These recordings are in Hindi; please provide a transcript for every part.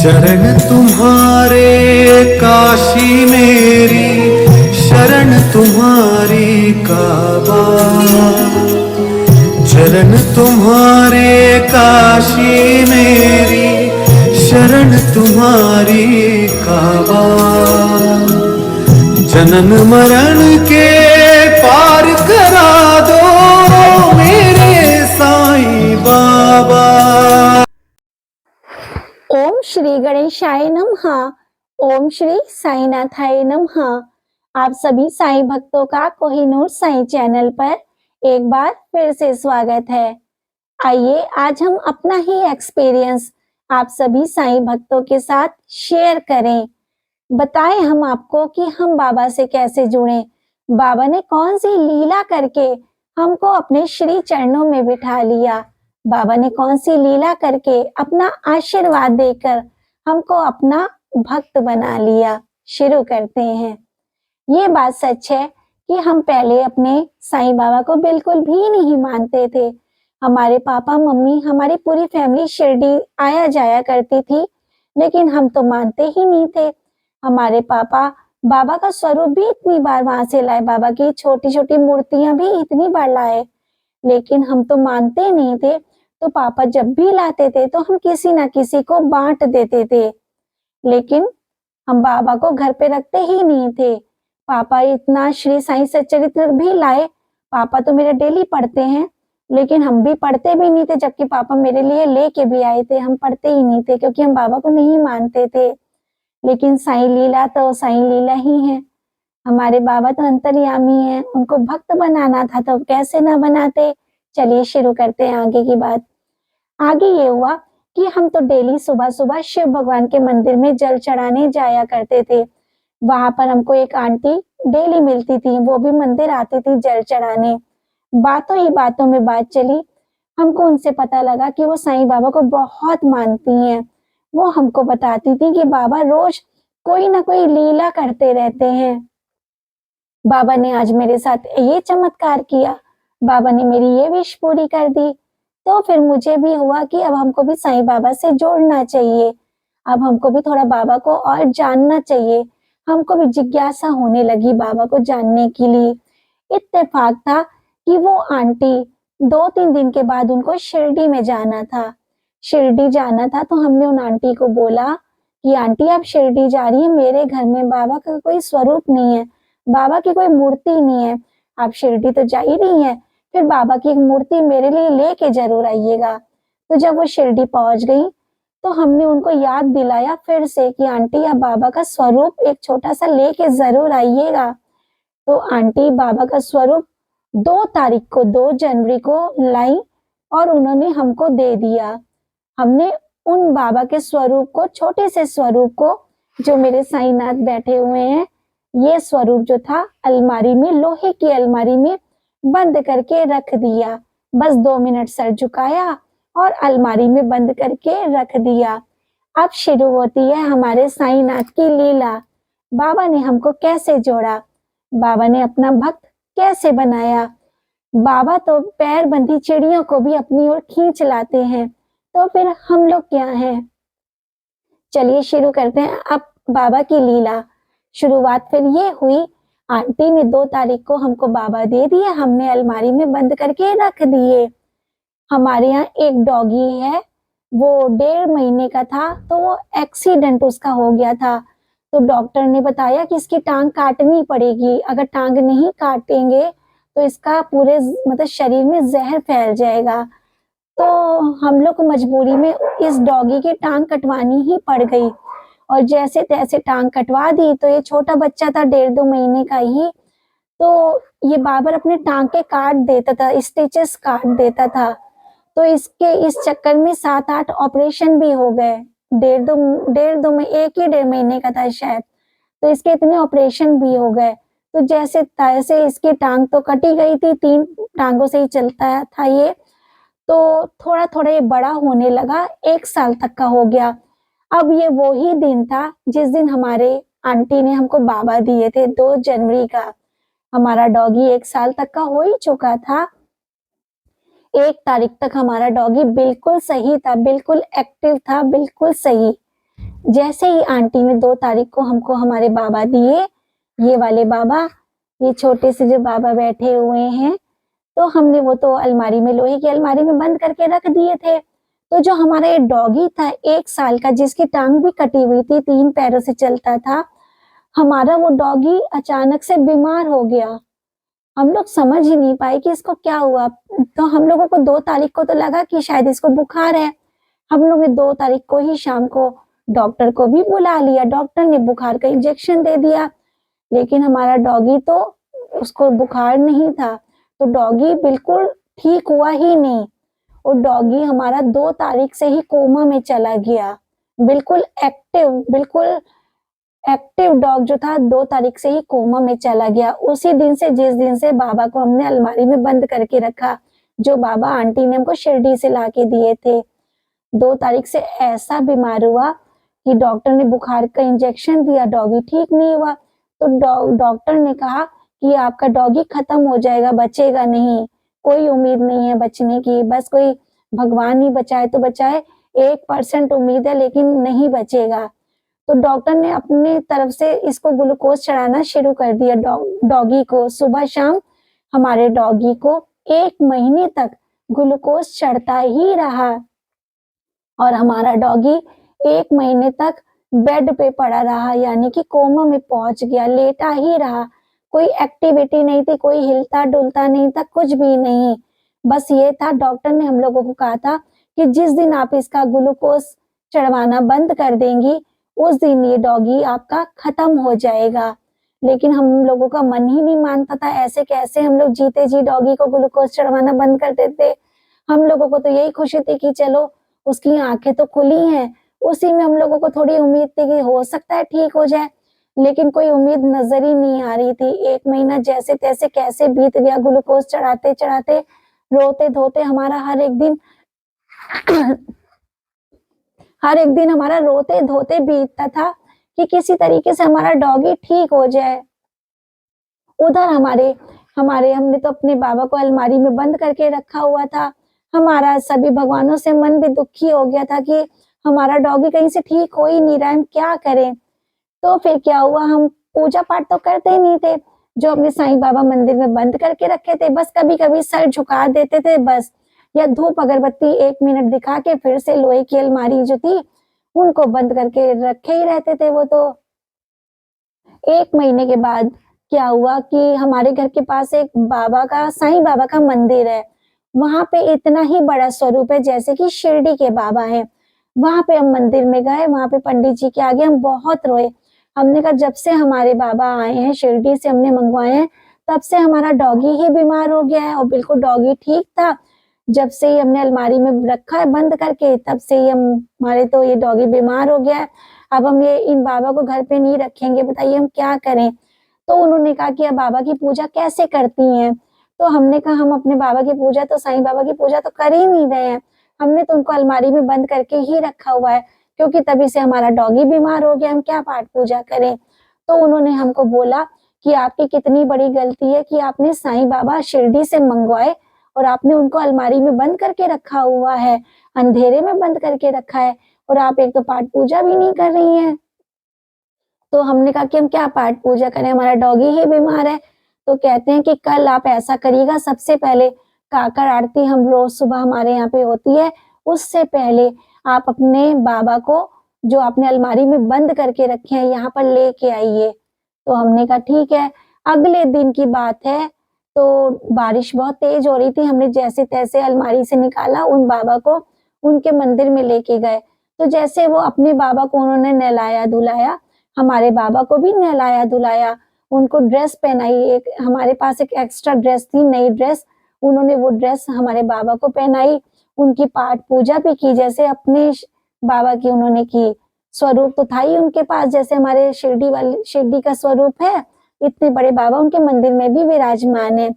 चरण तुम्हारे काशी मेरी, शरण तुम्हारी काबा। चरण तुम्हारे काशी मेरी, शरण तुम्हारी काबा। जनन मरण के पार करा दो मेरे साईं बाबा। ओम श्री गणेशाय नमः। ओम श्री साईनाथाय नमः। आप सभी साईं भक्तों का कोहिनूर साईं चैनल पर एक बार फिर से स्वागत है। आइए आज हम अपना ही एक्सपीरियंस आप सभी साईं भक्तों के साथ शेयर करें। बताएं हम आपको कि हम बाबा से कैसे जुड़े, बाबा ने कौन सी लीला करके हमको अपने श्री चरणों में बिठा लिया, बाबा ने कौन सी लीला करके अपना आशीर्वाद देकर हमको अपना भक्त बना लिया। शुरू करते हैं। ये बात सच है कि हम पहले अपने साईं बाबा को बिल्कुल भी नहीं मानते थे। हमारे पापा मम्मी हमारी पूरी फैमिली शिरडी आया जाया करती थी, लेकिन हम तो मानते ही नहीं थे। हमारे पापा बाबा का स्वरूप भी इतनी बार वहां से लाए, बाबा की छोटी छोटी मूर्तियां भी इतनी बार लाए, लेकिन हम तो मानते नहीं थे। तो पापा जब भी लाते थे तो हम किसी ना किसी को बांट देते थे, लेकिन हम बाबा को घर पे रखते ही नहीं थे। पापा इतना श्री साईं सच्चरित्र भी लाए, पापा तो मेरे डेली पढ़ते हैं, लेकिन हम भी पढ़ते भी नहीं थे। जबकि पापा मेरे लिए लेके भी आए थे, हम पढ़ते ही नहीं थे क्योंकि हम बाबा को नहीं मानते थे। लेकिन साईं लीला तो साईं लीला ही है। हमारे बाबा तो अंतर्यामी हैं, उनको भक्त बनाना था तो कैसे ना बनाते। चलिए शुरू करते हैं आगे की बात। आगे ये हुआ कि हम तो डेली सुबह सुबह शिव भगवान के मंदिर में जल चढ़ाने जाया करते थे। वहां पर हमको एक आंटी डेली मिलती थी, वो भी मंदिर आती थी जल चढ़ाने। बातों ही बातों में बात चली, हमको उनसे पता लगा कि वो साईं बाबा को बहुत मानती हैं। वो हमको बताती थी कि बाबा रोज कोई ना कोई लीला करते रहते हैं। बाबा ने आज मेरे साथ ये चमत्कार किया, बाबा ने मेरी ये विश पूरी कर दी। तो फिर मुझे भी हुआ कि अब हमको भी साईं बाबा से जोड़ना चाहिए, अब हमको भी थोड़ा बाबा को और जानना चाहिए। हमको भी जिज्ञासा होने लगी बाबा को जानने के लिए। इत्तेफाक था कि वो आंटी 2-3 दिन के बाद उनको शिरडी में जाना था। शिरडी जाना था तो हमने उन आंटी को बोला कि आंटी आप शिरडी जा रही है, मेरे घर में बाबा का कोई स्वरूप नहीं है, बाबा की कोई मूर्ति नहीं है, आप शिरडी तो जा ही रही हैं, फिर बाबा की एक मूर्ति मेरे लिए लेके जरूर आइएगा। तो जब वो शिरडी पहुंच गई तो हमने उनको याद दिलाया फिर से कि आंटी आप बाबा का स्वरूप एक छोटा सा लेके जरूर आइएगा। तो आंटी बाबा का स्वरूप 2 तारीख को 2 जनवरी को लाई और उन्होंने हमको दे दिया। हमने उन बाबा के स्वरूप को, छोटे से स्वरूप को, जो मेरे साईंनाथ बैठे हुए हैं, ये स्वरूप जो था अलमारी में, लोहे की अलमारी में बंद करके रख दिया। बस 2 मिनट सर झुकाया और अलमारी में बंद करके रख दिया। अब शुरू होती है हमारे साईंनाथ की लीला। बाबा ने हमको कैसे जोड़ा, बाबा ने अपना भक्त कैसे बनाया। बाबा तो पैर बंधी चिड़ियों को भी अपनी ओर खींच लाते हैं, तो फिर हम लोग क्या हैं। चलिए शुरू करते हैं अब बाबा की लीला। शुरुआत फिर ये हुई, आंटी ने 2 तारीख को हमको बाबा दे दिए, हमने अलमारी में बंद करके रख दिए। हमारे यहाँ एक डॉगी है, वो 1.5 महीने का था, तो वो एक्सीडेंट उसका हो गया था। तो डॉक्टर ने बताया कि इसकी टांग काटनी पड़ेगी, अगर टांग नहीं काटेंगे तो इसका पूरे मतलब शरीर में जहर फैल जाएगा। तो हम लोग को मजबूरी में इस डॉगी की टांग कटवानी ही पड़ गई और जैसे तैसे टांग कटवा दी। तो ये छोटा बच्चा था 1.5-2 महीने का ही, तो ये बाबर अपने टांके काट देता था, स्टिचेस काट देता था। तो इसके इस चक्कर में 7-8 ऑपरेशन भी हो गए। 1.5 में 1.5 महीने का था शायद, तो इसके इतने ऑपरेशन भी हो गए। तो जैसे तैसे इसकी टांग तो कटी गई थी, 3 टांगों से ही चलता था ये। तो थोड़ा थोड़ा ये बड़ा होने लगा, 1 साल तक का हो गया। अब ये वो ही दिन था जिस दिन हमारे आंटी ने हमको बाबा दिए थे, 2 जनवरी का। हमारा डॉगी 1 साल तक का हो ही चुका था। 1 तारीख तक हमारा डॉगी बिल्कुल सही था, बिल्कुल एक्टिव था, बिल्कुल सही। जैसे ही आंटी ने 2 तारीख को हमको हमारे बाबा दिए, ये वाले बाबा, ये छोटे से जो बाबा बैठे हुए हैं, तो हमने वो तो अलमारी में, लोहे की अलमारी में बंद करके रख दिए थे। तो जो हमारा ये डॉगी था 1 साल का, जिसकी टांग भी कटी हुई थी, 3 पैरों से चलता था, हमारा वो डॉगी अचानक से बीमार हो गया। हम लोग समझ ही नहीं पाए कि इसको क्या हुआ। तो हम लोगों को 2 तारीख को तो लगा कि शायद इसको बुखार है। हम लोग ने 2 तारीख को ही शाम को डॉक्टर को भी बुला लिया। डॉक्टर ने बुखार का इंजेक्शन दे दिया, लेकिन हमारा डॉगी तो, उसको बुखार नहीं था, तो डॉगी बिल्कुल ठीक हुआ ही नहीं। और डॉगी हमारा 2 तारीख से ही कोमा में चला गया। बिल्कुल एक्टिव डॉग जो था 2 तारीख से ही कोमा में चला गया। उसी दिन से, जिस दिन से बाबा को हमने अलमारी में बंद करके रखा, जो बाबा आंटी ने हमको शिरडी से लाके दिए थे, 2 तारीख से ऐसा बीमार हुआ कि डॉक्टर ने बुखार का इंजेक्शन दिया, डॉगी ठीक नहीं हुआ। तो डॉक्टर ने कहा कि आपका डॉगी खत्म हो जाएगा, बचेगा नहीं, कोई उम्मीद नहीं है बचने की, बस कोई भगवान ही बचाए तो बचाए, 1% उम्मीद है लेकिन नहीं बचेगा। तो डॉक्टर ने अपनी तरफ से इसको ग्लूकोज चढ़ाना शुरू कर दिया डॉगी को। सुबह शाम हमारे डॉगी को 1 महीने तक ग्लूकोज चढ़ता ही रहा और हमारा डॉगी 1 महीने तक बेड पे पड़ा रहा, यानी कि कोमा में पहुंच गया, लेटा ही रहा। कोई एक्टिविटी नहीं थी, कोई हिलता डुलता नहीं था, कुछ भी नहीं। बस ये था, डॉक्टर ने हम लोगों को कहा था कि जिस दिन आप इसका ग्लूकोज चढ़वाना बंद कर देंगी, उस दिन ये डॉगी आपका खत्म हो जाएगा। लेकिन हम लोगों का मन ही नहीं मानता था, ऐसे कैसे हम लोग जीते जी डॉगी को ग्लूकोज चढ़वाना बंद कर देते। हम लोगों को तो यही खुशी थी कि चलो उसकी आंखें तो खुली हैं, उसी में हम लोगों को थोड़ी उम्मीद थी कि हो सकता है ठीक हो जाए, लेकिन कोई उम्मीद नजर ही नहीं आ रही थी। 1 महीना जैसे तैसे कैसे बीत गया, ग्लूकोज चढ़ाते चढ़ाते, रोते धोते हमारा हर एक दिन हमारा रोते धोते बीतता था कि किसी तरीके से हमारा डॉगी ठीक हो जाए। उधर हमारे हमारे हमने तो अपने बाबा को अलमारी में बंद करके रखा हुआ था। हमारा सभी भगवानों से मन भी दुखी हो गया था कि हमारा डॉगी कहीं से ठीक हो ही नहीं रहा है, हम क्या करें। तो फिर क्या हुआ, हम पूजा पाठ तो करते ही नहीं थे, जो अपने साईं बाबा मंदिर में बंद करके रखे थे, बस कभी कभी सर झुका देते थे बस, या धूप अगरबत्ती 1 मिनट दिखा के फिर से लोहे की अलमारी जो थी उनको बंद करके रखे ही रहते थे। वो तो 1 महीने के बाद क्या हुआ कि हमारे घर के पास एक बाबा का, साईं बाबा का मंदिर है। वहां पे इतना ही बड़ा स्वरूप है जैसे कि शिरडी के बाबा है। वहां पे हम मंदिर में गए, वहां पे पंडित जी के आगे हम बहुत रोए। हमने कहा जब से हमारे बाबा आए हैं, शिरडी से हमने मंगवाए हैं, तब से हमारा डॉगी ही बीमार हो गया है। और बिल्कुल डॉगी ठीक था, जब से ही हमने अलमारी में रखा है बंद करके, तब से ही हमारे तो ये डॉगी बीमार हो गया है। अब हम ये इन बाबा को घर पे नहीं रखेंगे, बताइए हम क्या करें। तो उन्होंने कहा कि अब बाबा की पूजा कैसे करती हैं। तो हमने कहा हम अपने बाबा की पूजा तो, साईं बाबा की पूजा तो कर ही नहीं रहे हैं, हमने तो उनको अलमारी में बंद करके ही रखा हुआ है, क्योंकि तभी से हमारा डॉगी बीमार हो गया, हम क्या पाठ पूजा करें। तो उन्होंने हमको बोला कि आपकी कितनी बड़ी गलती है कि आपने साईं बाबा शिरडी से मंगवाए और आपने उनको अलमारी में बंद करके रखा हुआ है, अंधेरे में बंद करके रखा है, और आप एक तो पाठ पूजा भी नहीं कर रही हैं। तो हमने कहा कि हम क्या पाठ पूजा करें, हमारा डॉगी ही बीमार है। तो कहते हैं कि कल आप ऐसा करिएगा, सबसे पहले काकड़ आरती हम रोज सुबह हमारे यहाँ पे होती है, उससे पहले आप अपने बाबा को, जो आपने अलमारी में बंद करके रखे हैं, यहाँ पर लेके आइए। तो हमने कहा ठीक है। अगले दिन की बात है, तो बारिश बहुत तेज हो रही थी, हमने जैसे तैसे अलमारी से निकाला, उन बाबा को उनके मंदिर में लेके गए। तो जैसे वो अपने बाबा को उन्होंने नहलाया धुलाया, हमारे बाबा को भी नहलाया धुलाया, उनको ड्रेस पहनाई, एक हमारे पास एक एक्स्ट्रा ड्रेस थी, नई ड्रेस, उन्होंने वो ड्रेस हमारे बाबा को पहनाई, उनकी पाठ पूजा भी की जैसे अपने बाबा की उन्होंने की। स्वरूप तो था ही उनके पास, जैसे हमारे शिरडी का स्वरूप है, इतने बड़े बाबा उनके मंदिर में भी विराजमान है।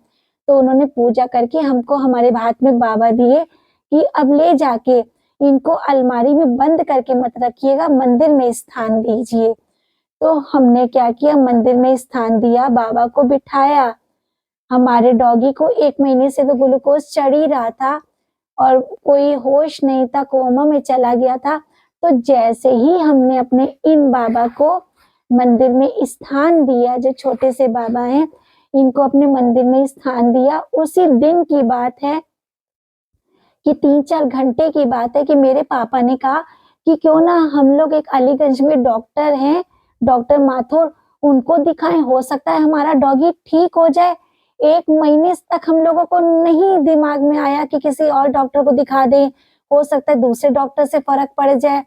तो उन्होंने पूजा करके हमको हमारे हाथ में बाबा दिए कि अब ले जाके इनको अलमारी में बंद करके मत रखिएगा, मंदिर में स्थान दीजिए। तो हमने क्या किया, मंदिर में स्थान दिया, बाबा को बिठाया। हमारे डॉगी को 1 महीने से तो ग्लूकोज चढ़ ही रहा था और कोई होश नहीं था, कोमा में चला गया था। तो जैसे ही हमने अपने इन बाबा को मंदिर में स्थान दिया, जो छोटे से बाबा हैं, इनको अपने मंदिर में स्थान दिया, उसी दिन की बात है कि 3-4 घंटे की बात है कि मेरे पापा ने कहा कि क्यों ना हम लोग एक अलीगंज में डॉक्टर हैं, डॉक्टर माथुर, उनको दिखाएं, हो सकता है हमारा डॉगी ठीक हो जाए। 1 महीने तक हम लोगों को नहीं दिमाग में आया कि किसी और डॉक्टर को दिखा दें, हो सकता है दूसरे डॉक्टर से फर्क पड़ जाए।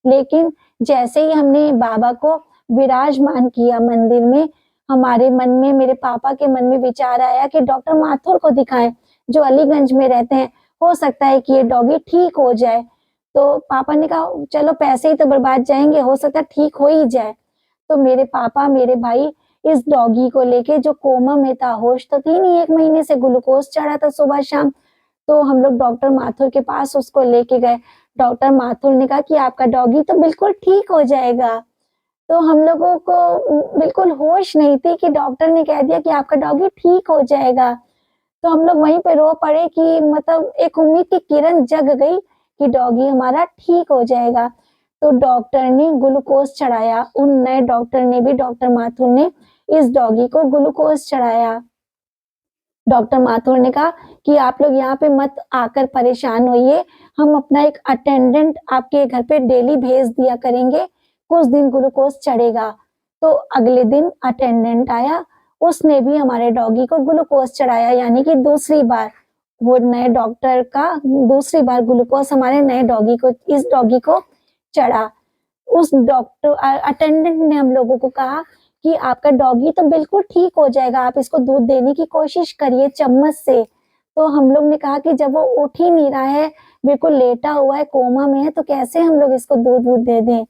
लेकिन जैसे ही हमने बाबा को विराजमान किया मंदिर में, हमारे मन में, मेरे पापा के मन में विचार आया कि डॉक्टर माथुर को दिखाएं, जो अलीगंज में रहते हैं, हो सकता है कि ये डॉगी ठीक हो जाए। तो पापा ने कहा चलो पैसे ही तो बर्बाद जाएंगे, हो सकता है ठीक हो ही जाए। तो मेरे पापा, मेरे भाई इस डॉगी को लेके, जो कोमा में था, होश तो थी नहीं, 1 महीने से ग्लूकोज चढ़ा था सुबह शाम, तो हम लोग डॉक्टर माथुर के पास उसको लेके गए। डॉक्टर माथुर ने कहा कि आपका डॉगी तो बिल्कुल ठीक हो जाएगा। तो हम लोगों को बिल्कुल होश नहीं थी कि डॉक्टर ने कह दिया कि आपका डॉगी ठीक हो जाएगा। तो हम लोग वहीं पे रो पड़े कि मतलब एक उम्मीद की किरण जग गई कि डॉगी हमारा ठीक हो जाएगा। तो डॉक्टर ने ग्लूकोज चढ़ाया, उन नए डॉक्टर ने भी, डॉक्टर माथुर ने इस डॉगी को ग्लूकोज चढ़ाया। डॉक्टर माथुर ने कहा कि आप लोग यहाँ पे मत आकर परेशान होइए, हम अपना एक अटेंडेंट आपके घर पे डेली भेज दिया करेंगे, कुछ दिन ग्लूकोज चढ़ेगा। तो अगले दिन अटेंडेंट आया, उसने भी हमारे डॉगी को ग्लूकोज चढ़ाया, यानी कि दूसरी बार वो नए डॉक्टर का दूसरी बार ग्लूकोज हमारे नए डॉगी को, इस डॉगी को चढ़ा। उस डॉक्टर अटेंडेंट ने हम लोगों को कहा कि आपका डॉगी तो बिल्कुल ठीक हो जाएगा, आप इसको दूध देने की कोशिश करिए चम्मच से। तो हम लोग ने कहा कि जब वो उठ ही नहीं रहा है, बिल्कुल लेटा हुआ है, कोमा में है, तो कैसे हम लोग इसको दूध दे दें,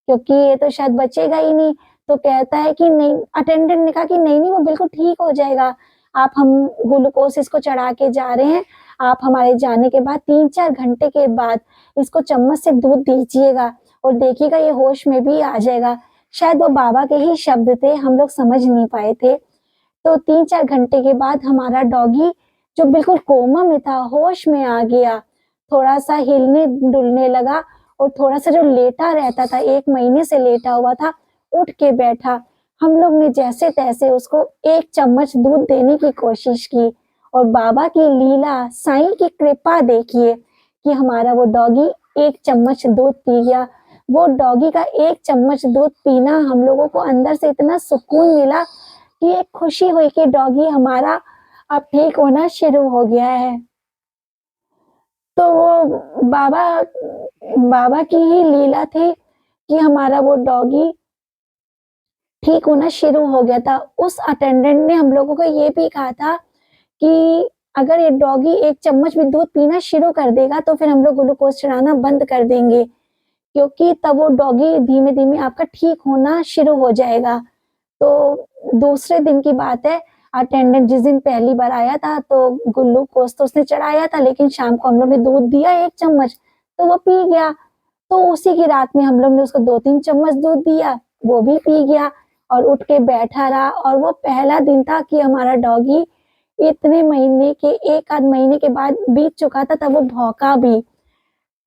क्योंकि ये तो शायद बचेगा ही नहीं। तो कहता है कि नहीं, अटेंडेंट ने कहा कि नहीं नहीं, वो बिल्कुल ठीक हो जाएगा, आप, हम ग्लूकोज इसको चढ़ा के जा रहे हैं, आप हमारे जाने के बाद 3-4 घंटे के बाद इसको चम्मच से दूध दीजिएगा और देखिएगा ये होश में भी आ जाएगा। शायद वो बाबा के ही शब्द थे, हम लोग समझ नहीं पाए थे। तो 3-4 घंटे के बाद हमारा डॉगी, जो बिल्कुल कोमा में था, होश में आ गया, थोड़ा सा हिलने डुलने लगा और थोड़ा सा जो लेटा रहता था, 1 महीने से लेटा हुआ था, उठ के बैठा। हम लोग ने जैसे तैसे उसको 1 चम्मच दूध देने की कोशिश की और बाबा की लीला, साईं की कृपा देखिए कि हमारा वो डॉगी 1 चम्मच दूध पी गया। वो डॉगी का 1 चम्मच दूध पीना हम लोगों को अंदर से इतना सुकून मिला कि एक खुशी हुई कि डॉगी हमारा अब ठीक होना शुरू हो गया है। तो वो बाबा बाबा की ही लीला थी कि हमारा वो डॉगी ठीक होना शुरू हो गया था। उस अटेंडेंट ने हम लोगों को ये भी कहा था कि अगर ये डॉगी 1 चम्मच भी दूध पीना शुरू कर देगा तो फिर हम लोग ग्लूकोज चढ़ाना बंद कर देंगे, क्योंकि तब वो डॉगी धीमे धीमे आपका ठीक होना शुरू हो जाएगा। तो दूसरे दिन की बात है, अटेंडेंट जिस दिन पहली बार आया था तो ग्लूकोज तो उसने चढ़ाया था, लेकिन शाम को हम लोग ने दूध दिया 1 चम्मच, तो वो पी गया। तो उसी की रात में हम लोग ने उसको 2-3 चम्मच दूध दिया, वो भी पी गया और उठ के बैठा रहा। और वो पहला दिन था कि हमारा डॉगी इतने महीने के, 1 आध महीने के बाद बीत चुका था, तब वो भौंका भी।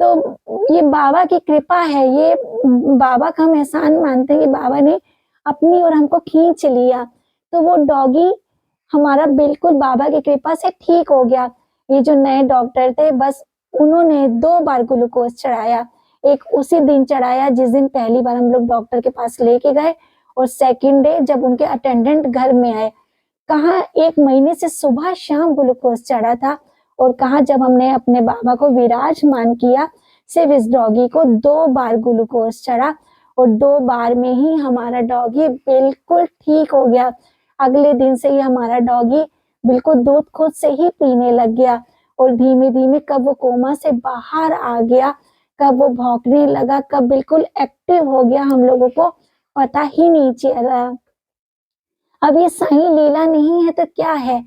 तो ये बाबा की कृपा है, ये बाबा का हम एहसान मानते हैं कि बाबा ने अपनी ओर हमको खींच लिया। तो वो डॉगी हमारा बिल्कुल बाबा की कृपा से ठीक हो गया। ये जो नए डॉक्टर थे, बस उन्होंने 2 बार ग्लूकोज चढ़ाया, एक उसी दिन चढ़ाया जिस दिन पहली बार हम लोग डॉक्टर के पास लेके गए, और सेकंड डे जब उनके अटेंडेंट घर में आए। कहाँ 1 महीने से सुबह शाम ग्लूकोज चढ़ा था, और कहाँ जब हमने अपने बाबा को विराजमान किया, सिर्फ इस डॉगी को 2 बार ग्लूकोज चढ़ा और 2 बार में ही हमारा डॉगी बिल्कुल ठीक हो गया। अगले दिन से ही हमारा डॉगी बिल्कुल दूध खुद से ही पीने लग गया और धीमे धीमे कब वो कोमा से बाहर आ गया, कब वो भौंकने लगा, कब बिल्कुल एक्टिव हो गया, हम लोगों को पता ही नहीं चला। अब ये सही लीला नहीं है तो क्या है,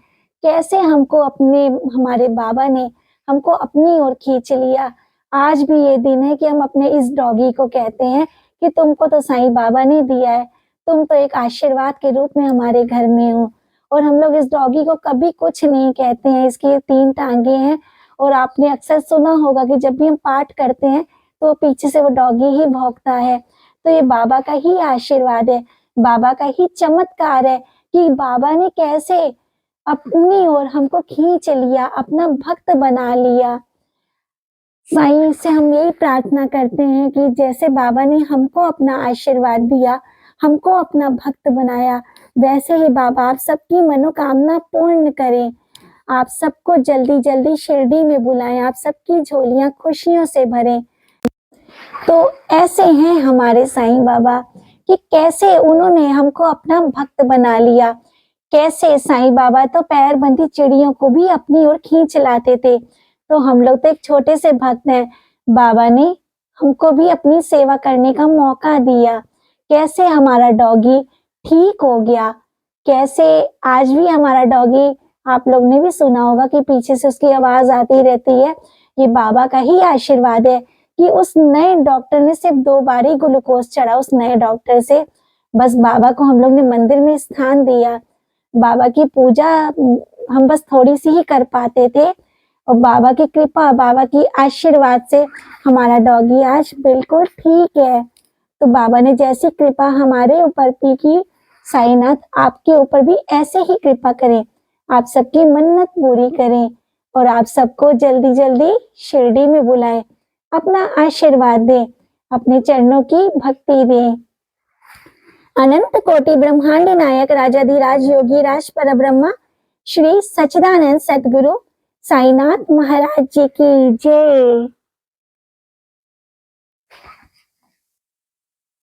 कैसे हमको अपने, हमारे बाबा ने हमको अपनी ओर खींच लिया। आज भी ये दिन है कि हम अपने इस डॉगी को कहते हैं कि तुमको तो साईं बाबा ने दिया है, तुम तो एक आशीर्वाद के रूप में हमारे घर में हो। और हम लोग इस डॉगी को कभी कुछ नहीं कहते हैं, इसकी 3 टांगे हैं। और आपने अक्सर सुना होगा कि जब भी हम पाठ करते हैं तो पीछे से वो डॉगी ही भौंकता है। तो ये बाबा का ही आशीर्वाद है, बाबा का ही चमत्कार है कि बाबा ने कैसे अपनी ओर हमको खींच लिया, अपना भक्त बना लिया। साईं से हम यही प्रार्थना करते हैं कि जैसे बाबा ने हमको अपना आशीर्वाद दिया, हमको अपना भक्त बनाया, वैसे ही बाबा आप सबकी मनोकामना पूर्ण करें, आप सबको जल्दी जल्दी शिरडी में बुलाएं, आप सबकी झोलियां खुशियों से भरें। तो ऐसे हैं हमारे साईं बाबा कि कैसे उन्होंने हमको अपना भक्त बना लिया। कैसे साईं बाबा तो पैर बंधी चिड़ियों को भी अपनी ओर खींच लाते थे। तो हम लोग तो एक छोटे से भक्त हैं, बाबा ने हमको भी अपनी सेवा करने का मौका दिया। कैसे हमारा डॉगी ठीक हो गया, कैसे आज भी हमारा डॉगी, आप लोग ने भी सुना होगा कि पीछे से उसकी आवाज आती रहती है। ये बाबा का ही आशीर्वाद है कि उस नए डॉक्टर ने सिर्फ 2 बार ही ग्लूकोज चढ़ा उस नए डॉक्टर से। बस बाबा को हम लोग ने मंदिर में स्थान दिया, बाबा की पूजा हम बस थोड़ी सी ही कर पाते थे, और बाबा की कृपा, बाबा की आशीर्वाद से हमारा डॉगी आज बिल्कुल ठीक है। तो बाबा ने जैसी कृपा हमारे ऊपर की, साईनाथ आपके ऊपर भी ऐसे ही कृपा करें, आप सबकी मन्नत पूरी करें और आप सबको जल्दी जल्दी शिरडी में बुलाएं, अपना आशीर्वाद दें, अपने चरणों की भक्ति दें। अनंत कोटि ब्रह्मांड नायक राजाधिराज योगी राज परब्रह्मा श्री सच्चिदानंद सतगुरु साईनाथ महाराज जी की जय।